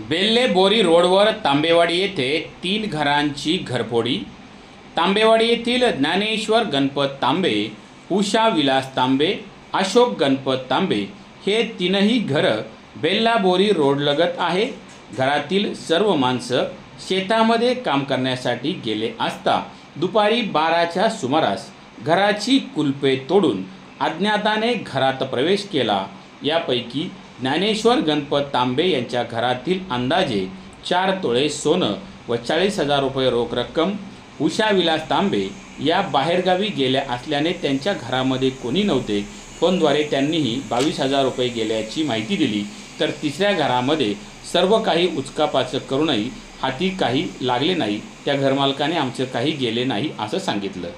बेल्ले बोरी रोडवर तांबेवाडी येथे 3 घरांची घरफोडी। तांबेवाडी येथील ज्ञानेश्वर गणपत तांबे, उषा विलास तांबे, अशोक गणपत तांबे हे तीनही घरं बेल्ला बोरी रोडलगत आहे। घरातील सर्व माणसं शेतामध्ये काम करण्यासाठी गेले असता दुपारी 12च्या सुमारास घराची कुलपे तोडून अज्ञाताने घरात प्रवेश केला। यापैकी ज्ञानेश्वर गणपत तांबे यांच्या घरातील अंदाजे 4 तोळे सोनं व 40,000 रुपये रोख रक्कम, उषा विलास तांबे या बाहेरगावी गेल्या असल्याने त्यांच्या घरामध्ये कोणी नव्हते। फोनद्वारे त्यांनीही 22,000 रुपये गेल्याची माहिती दिली। तर तिसऱ्या घरामध्ये सर्व काही उचकापाचक करूनही हाती काही लागले नाही। त्या घरमालकाने आमचे काही गेले नाही असं सांगितलं।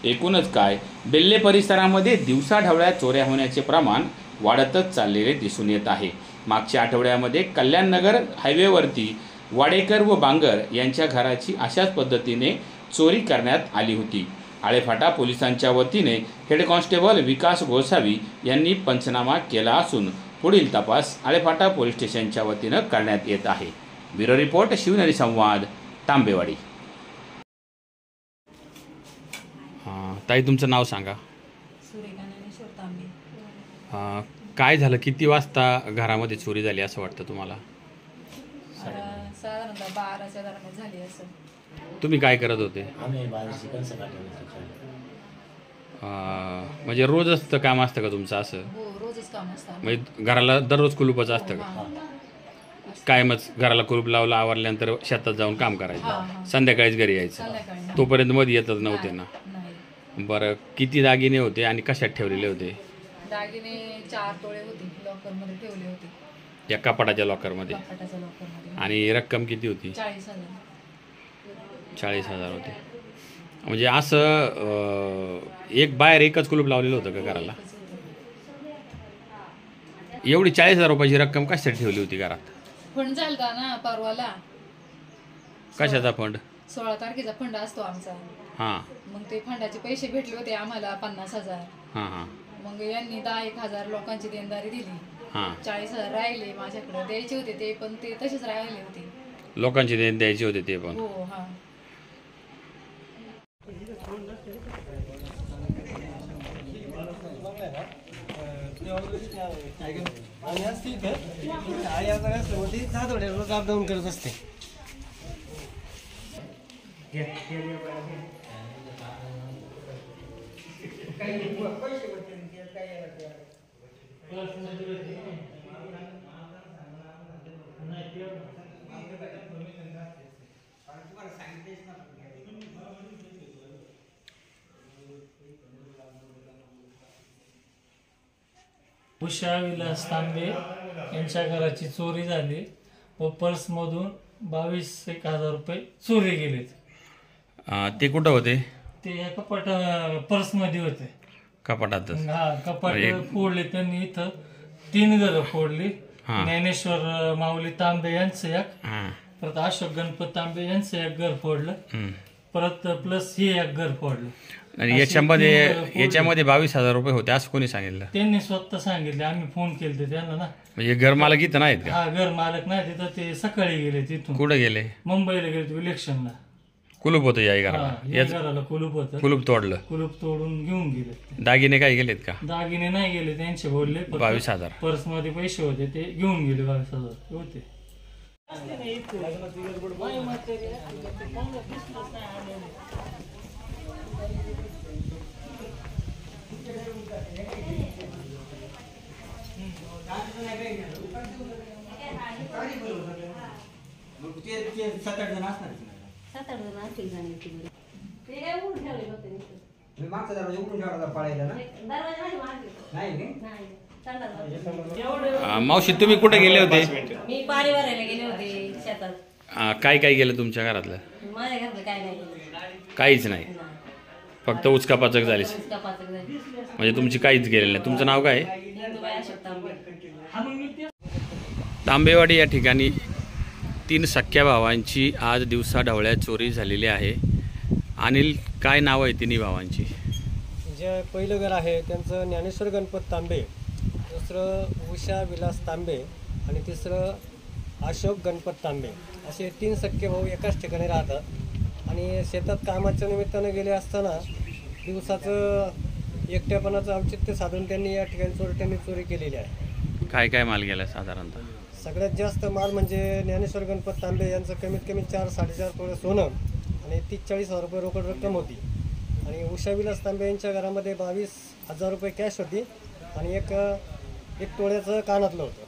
एकूणच काय, बेल्ले परिसरामध्ये दिवसाढवळ्या चोऱ्या होण्याचे प्रमाण वाढतच चाललेले दिसून येत आहे। मागच्या आठवड्यामध्ये कल्याणनगर हायवेवरती वाडेकर व बांगर यांच्या घराची अशाच पद्धतीने चोरी करण्यात आली होती। आळेफाटा पोलिसांच्या वतीने हेड कॉन्स्टेबल विकास गोसावी यांनी पंचनामा केला असून पुढील तपास आळेफाटा पोलीस स्टेशनच्या वतीने करण्यात येत आहे। ब्युरो रिपोर्ट, शिवनेरी संवाद, तांबेवाडी। ताई, तुमचं नाव सांगा। काय झालं, किती वाजता घरामध्ये चोरी झाली असं वाटतं तुम्हाला? साधारणतः 12च्या दरम्यान झाली असं। तुम्ही काय करत होते? म्हणजे रोजच काम असतं का तुमचं असं? हो, रोजच काम असतं। म्हणजे घराला दररोज कुलूपच असतं का? काय मग घराला कुलूप लावलं, आवरल्यानंतर शेतात जाऊन काम करायचं, संध्याकाळीच घरी यायचं, तोपर्यंत मध्ये येतच नव्हते ना? बरं, किती दागिने होते आणि कशात ठेवलेले होते? दागिने 4 तोळे होते, लॉकर मध्ये ठेवले होते, या कपाटाच्या लॉकर मध्ये। आणि रक्कम किती होती? 40,000। 40,000 होते। म्हणजे असं एक बाहेर एकच कुलूप लावलेलं होतं का घराला? एवढी 40,000 रुपयाची रक्कम कशासाठी ठेवली होती घरात? फंड झालता ना परवाला। कशाचा फंड? 16 तारखेचा फंड असतो आमचा। हां, मग ते फंडाचे पैसे भेटले होते आम्हाला 50,000। हां हां। मग यांनी 10,000 लोकांची देणदारी दिली। हां, 40,000 राहिले माझ्याकडे, द्यायचे होते ते, पण ते तसेच राहिले होते। लोकांची देण द्यायची होते ते पण? हो, हां। रोज अपडाऊन करत असते। उषा विलास तांबे यांच्या घराची चोरी झाली व पर्समधून 22,000 रुपये चोरी गेलेत। ते कुठं होते? ते एका पर्समध्ये होते, कपाटातच? हा, कपाट फोडले त्यांनी। इथं 3 घरं फोडली। ज्ञानेश्वर माऊली तांबे यांचं एक, परत अशोक गणपत तांबे यांचं एक घर फोडलं, परत प्लस हे एक घर फोडलं। आणि याच्यामध्ये 22,000 रुपये होते असं कोणी सांगितलं? त्यांनी स्वतः सांगितले, आम्ही फोन केले त्यांना ना। म्हणजे घर मालक इथं नाहीत का? हा, घर मालक नाही तिथं, ते सकाळी गेले तिथून। कुठे गेले? मुंबईला गेले इलेक्शनला। कुलूप होतं या घराला? घराला कुलूप होतं, कुलूप तोडलं? कुलूप तोडून घेऊन गेले। दागिने काय गेलेत का? दागिने नाही गेले, त्यांचे बोलले 22,000 पर्स मध्ये पैसे होते ते घेऊन गेले। 22,000 होते। मावशी, तुम्ही कुठे गेले होते? मी पाणी भरायला गेले होते शेतात। काय काय गेलं तुमच्या घरातलं? माझ्या घरात काय नाही, काहीच नाही, फक्त उचकापाचक झाली? म्हणजे तुमची काहीच गेलेलं नाही। तुमचं नाव काय? तांबेवाडी या ठिकाणी 3 सख्या भावांची आज दिवसाढवळ्या चोरी झालेली आहे। अनिल, काय नाव आहे तिन्ही भावांची? जे पहिलं घर आहे त्यांचं ज्ञानेश्वर गणपत तांबे, दुसरं उषा विलास तांबे आणि तिसरं अशोक गणपत तांबे असे 3 सख्खे भाऊ एकाच ठिकाणी राहतात आणि शेतात कामाच्या निमित्तानं गेले असताना दिवसाचं एकट्यापणाचं औचित्य साधून त्यांनी या ठिकाणी चोरट्यांनी चोरी केलेली आहे. काय काय माल गेला साधारणतः? सगळ्यात जास्त माल म्हणजे ज्ञानेश्वर गणपत तांबे यांचं कमीत कमी 4-4.5 तोळे सोनं आणि 30-40 हजार रुपये रोकड रक्कम होती. आणि उषा विलास तांबे यांच्या घरामध्ये 22,000 रुपये कॅश होती आणि एक तोळ्याचं कानातलं होतं.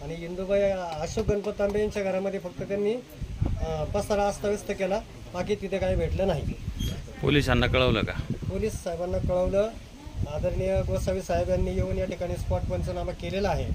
आणि इंदुबाई अशोक गणपत तांबे यांच्या घरामध्ये फक्त त्यांनी पसारा अस्ताव्यस्त केला, बाकी तिथे काही भेटलं नाही. पोलिसांना कळवलं का? पोलीस साहेबांना कळवलं. आदरणीय गोसावी साहेब यांनी येऊन या ठिकाणी स्पॉट पंचनामा केलेला आहे.